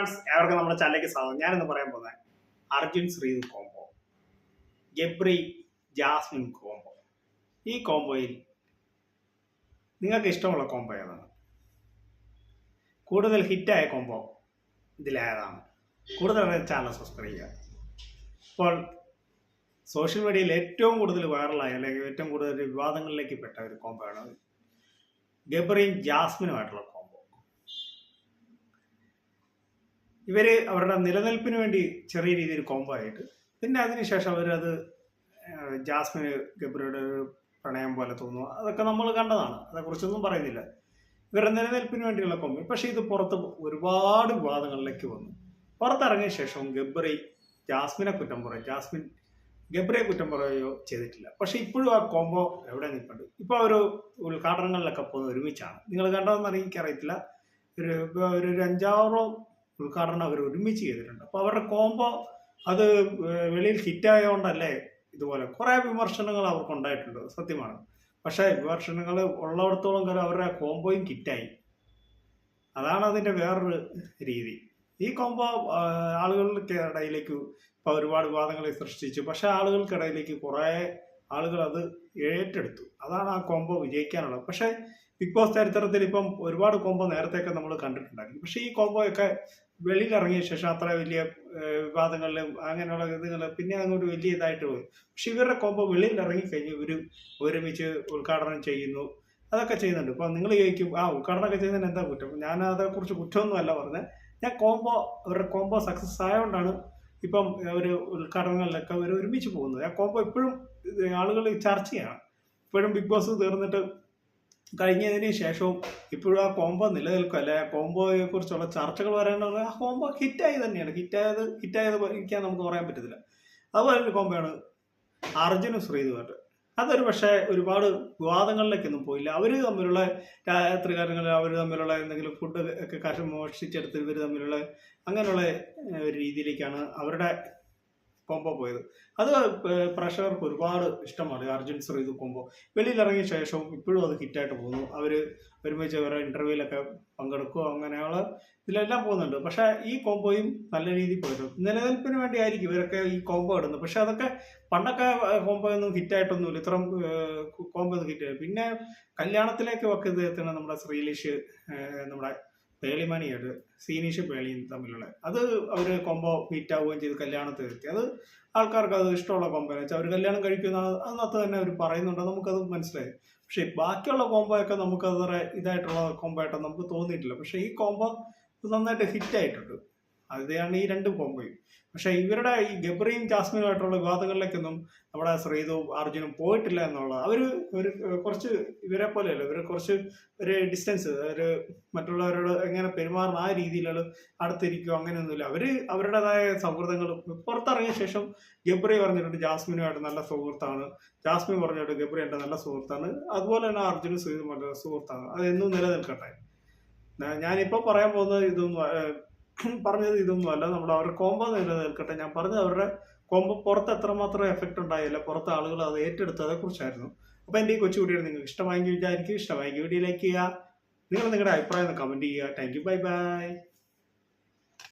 ഏവർക്കും നമ്മുടെ ചാനലിലേക്ക് സ്വാഗതം. ഞാനിന്ന് പറയാൻ പോകുന്നത് അർജുൻ ശ്രീതു കോംബോ, ഗബ്രി ജാസ്മിൻ കോംബോ. ഈ കോംബോയിൽ നിങ്ങൾക്ക് ഇഷ്ടമുള്ള കോംബോ ഏതാണ്? കൂടുതൽ ഹിറ്റായ കോംബോ ഇതിലേതാണ്? കൂടുതൽ ചാനൽ സബ്സ്ക്രൈബ് ചെയ്യുക. ഇപ്പോൾ സോഷ്യൽ മീഡിയയിൽ ഏറ്റവും കൂടുതൽ വൈറലായ അല്ലെങ്കിൽ ഏറ്റവും കൂടുതൽ വിവാദങ്ങളിലേക്ക് പെട്ട ഒരു കോംബോ ആണ് ഗബ്രിയും ജാസ്മിനുമായിട്ടുള്ള കോംബോ. ഇവർ അവരുടെ നിലനിൽപ്പിന് വേണ്ടി ചെറിയ രീതിയിൽ കോംബോ ആയിട്ട്, പിന്നെ അതിനുശേഷം അവരത് ജാസ്മിന് ഗബ്രിയുടെ ഒരു പ്രണയം പോലെ തോന്നുന്നു. അതൊക്കെ നമ്മൾ കണ്ടതാണ്, അതേക്കുറിച്ചൊന്നും പറയുന്നില്ല. ഇവരുടെ നിലനിൽപ്പിന് വേണ്ടിയുള്ള കോംബോ. പക്ഷേ ഇത് പുറത്ത് ഒരുപാട് വിവാദങ്ങളിലേക്ക് വന്നു. പുറത്തിറങ്ങിയ ശേഷം ഗബ്രി ജാസ്മിനെ കുറ്റം പറയും, ജാസ്മിൻ ഗബ്രിയെ കുറ്റം പറയുകയോ ചെയ്തിട്ടില്ല. പക്ഷേ ഇപ്പോഴും ആ കോംബോ എവിടെ നിൽപ്പുണ്ട്. ഇപ്പോൾ ഒരു ഉദ്ഘാടനങ്ങളിലൊക്കെ പോകുന്നത് ഒരുമിച്ചാണ്. നിങ്ങൾ കണ്ടതെന്ന് എനിക്കറിയത്തില്ല. ഒരു 5-6 ഉദ്ഘാടനം അവർ ഒരുമിച്ച് ചെയ്തിട്ടുണ്ട്. അപ്പോൾ അവരുടെ കോംബോ അത് വെളിയിൽ ഹിറ്റായതുകൊണ്ടല്ലേ ഇതുപോലെ കുറേ വിമർശനങ്ങൾ അവർക്ക് ഉണ്ടായിട്ടുണ്ട്, സത്യമാണ്. പക്ഷേ വിമർശനങ്ങൾ ഉള്ളിടത്തോളം കാലം അവരുടെ കോംബോയും ഹിറ്റായി. അതാണ് അതിൻ്റെ വേറൊരു രീതി. ഈ കോംബോ ആളുകൾക്കിടയിലേക്ക് ഇപ്പോൾ ഒരുപാട് വിവാദങ്ങൾ സൃഷ്ടിച്ചു. പക്ഷേ ആളുകൾക്കിടയിലേക്ക് കുറേ ആളുകൾ അത് ഏറ്റെടുത്തു. അതാണ് ആ കോംബോ വിജയിക്കാനുള്ളത്. പക്ഷേ ബിഗ് ബോസ് ചരിത്രത്തിൽ ഇപ്പം ഒരുപാട് കോംബോ നേരത്തെയൊക്കെ നമ്മൾ കണ്ടിട്ടുണ്ടായിരുന്നു. പക്ഷേ ഈ കോംബോയൊക്കെ വെളിയിലിറങ്ങിയ ശേഷം അത്ര വലിയ വിവാദങ്ങളിലും അങ്ങനെയുള്ള ഇതുകൾ പിന്നെ അങ്ങോട്ട് വലിയ ഇതായിട്ട് പോയി. പക്ഷെ ഇവരുടെ കോംബോ വെളിയിൽ ഇറങ്ങിക്കഴിഞ്ഞ് ഇവർ ഒരുമിച്ച് ഉദ്ഘാടനം ചെയ്യുന്നു, അതൊക്കെ ചെയ്യുന്നുണ്ട്. ഇപ്പം നിങ്ങൾ ചോദിക്കും, ഉദ്ഘാടനമൊക്കെ ചെയ്യുന്നതിന് എന്താ കുറ്റം? ഞാൻ അതേക്കുറിച്ച് കുറ്റമൊന്നും അല്ല പറഞ്ഞത്. അവരുടെ കോംബോ സക്സസ് ആയതുകൊണ്ടാണ് ഇപ്പം അവർ ഉദ്ഘാടനങ്ങളിലൊക്കെ അവർ ഒരുമിച്ച് പോകുന്നത്. ആ കോംബോ ഇപ്പോഴും ആളുകൾ ചർച്ചയാണ്. ഇപ്പോഴും ബിഗ് ബോസ് തീർന്നിട്ട് കഴിഞ്ഞതിന് ശേഷവും ഇപ്പോഴും ആ കോംബോ നിലനിൽക്കും. അല്ലെ, കോംബോയെ കുറിച്ചുള്ള ചർച്ചകൾ പറയാനുള്ള ആ കോംബോ ഹിറ്റായി തന്നെയാണ്. ഹിറ്റായത് ഇരിക്കാൻ നമുക്ക് പറയാൻ പറ്റത്തില്ല. അതുപോലെ ഒരു കോംബോയാണ് അർജുനും ശ്രീതുമായിട്ട്. അതൊരു പക്ഷേ ഒരുപാട് വിവാദങ്ങളിലേക്കൊന്നും പോയില്ല. അവർ തമ്മിലുള്ള രാത്രി കാര്യങ്ങളിൽ അവർ തമ്മിലുള്ള എന്തെങ്കിലും ഫുഡ് ഒക്കെ കാശ് മോഷ്ടിച്ചെടുത്ത് ഇവർ തമ്മിലുള്ള അങ്ങനെയുള്ള ഒരു രീതിയിലേക്കാണ് അവരുടെ കോംബോ പോയത്. അത് പ്രേക്ഷകർക്ക് ഒരുപാട് ഇഷ്ടമാണ്. അർജുൻ ശ്രീതു കോംബോ വെളിയിലിറങ്ങിയ ശേഷവും ഇപ്പോഴും അത് ഹിറ്റായിട്ട് പോകുന്നു. അവർ ഒരുമിച്ച് അവരുടെ ഇൻ്റർവ്യൂവിലൊക്കെ പങ്കെടുക്കുകയോ അങ്ങനെയുള്ള ഇതിലെല്ലാം പോകുന്നുണ്ട്. പക്ഷേ ഈ കോംബോയും നല്ല രീതിയിൽ പോയിരുന്നു. നിലനിൽപ്പിന് വേണ്ടി ആയിരിക്കും ഇവരൊക്കെ ഈ കോംബോ ഇടുന്നത്. പക്ഷെ അതൊക്കെ പണ്ടൊക്കെ കോംബോ ഒന്നും ഹിറ്റായിട്ടൊന്നുമില്ല, ഇത്രയും കോംബോ ഒന്നും ഹിറ്റായി. പിന്നെ കല്യാണത്തിലേക്ക് ഒക്കെ എത്തുന്ന നമ്മുടെ ശ്രീലിഷ്, നമ്മുടെ പേളിമണിയായിട്ട് സീനീഷ് പേളിയും തമ്മിലുള്ള അത് അവർ കോംബോ ഹിറ്റാവുകയും ചെയ്ത് കല്യാണത്തിൽ എത്തി. അത് ആൾക്കാർക്ക് അത് ഇഷ്ടമുള്ള കോംബോ എന്ന് വെച്ചാൽ അവർ കല്യാണം കഴിക്കുന്ന അതിനകത്ത് തന്നെ അവർ പറയുന്നുണ്ട്, നമുക്കത് മനസ്സിലായി. പക്ഷേ ബാക്കിയുള്ള കോംബോ ഒക്കെ നമുക്കത്ര ഇതായിട്ടുള്ള കോംബോ ആയിട്ട് നമുക്ക് തോന്നിയിട്ടില്ല. പക്ഷേ ഈ കോംബോ നന്നായിട്ട് ഹിറ്റായിട്ടുണ്ട്. അതാണ് ഈ 2 കോംബോയും. പക്ഷേ ഇവരുടെ ഈ ഗബ്രിയും ജാസ്മിനുമായിട്ടുള്ള വിവാദങ്ങളിലേക്കൊന്നും നമ്മുടെ ശ്രീതു അർജുനും പോയിട്ടില്ല എന്നുള്ളത്. ഒരു കുറച്ച് ഇവരെ പോലെയല്ല, ഇവർ കുറച്ച് ഒരു ഡിസ്റ്റൻസ്, ഒരു മറ്റുള്ളവരോട് എങ്ങനെ പെരുമാറുന്ന ആ രീതിയിലുള്ള അടുത്തിരിക്കുക അങ്ങനെയൊന്നുമില്ല. അവർ അവരുടേതായ സൗഹൃദങ്ങൾ പുറത്തിറങ്ങിയ ശേഷം ഗബ്രി പറഞ്ഞിട്ടുണ്ട് ജാസ്മിനുമായിട്ട് നല്ല സുഹൃത്താണ്, ജാസ്മിൻ പറഞ്ഞിട്ട് ഗബ്രി എൻ്റെ നല്ല സുഹൃത്താണ്, അതുപോലെ തന്നെ അർജുനും ശ്രീതും നല്ല സുഹൃത്താണ്. അത് എന്നും നിലനിൽക്കട്ടെ. ഞാനിപ്പോൾ പറയാൻ പോകുന്നത് പറഞ്ഞത് ഇതൊന്നും അല്ല, അവരുടെ കോംബോ നിലനിൽക്കട്ടെ. ഞാൻ പറഞ്ഞത് അവരുടെ കോംബോ പുറത്ത് എത്രമാത്രം എഫക്റ്റ് ഉണ്ടായില്ല, പുറത്ത് ആളുകൾ അത് ഏറ്റെടുത്തതെ കുറിച്ചായിരുന്നു. അപ്പോൾ എൻ്റെ ഈ കൊച്ചു വീഡിയോ നിങ്ങൾക്ക് ഇഷ്ടമായെങ്കിൽ വിചാരിക്കും. ഇഷ്ടമായെങ്കിൽ വീഡിയോ ലൈക്ക് ചെയ്യുക, നിങ്ങളുടെ അഭിപ്രായം കമൻറ്റ് ചെയ്യുക. Thank you, bye bye.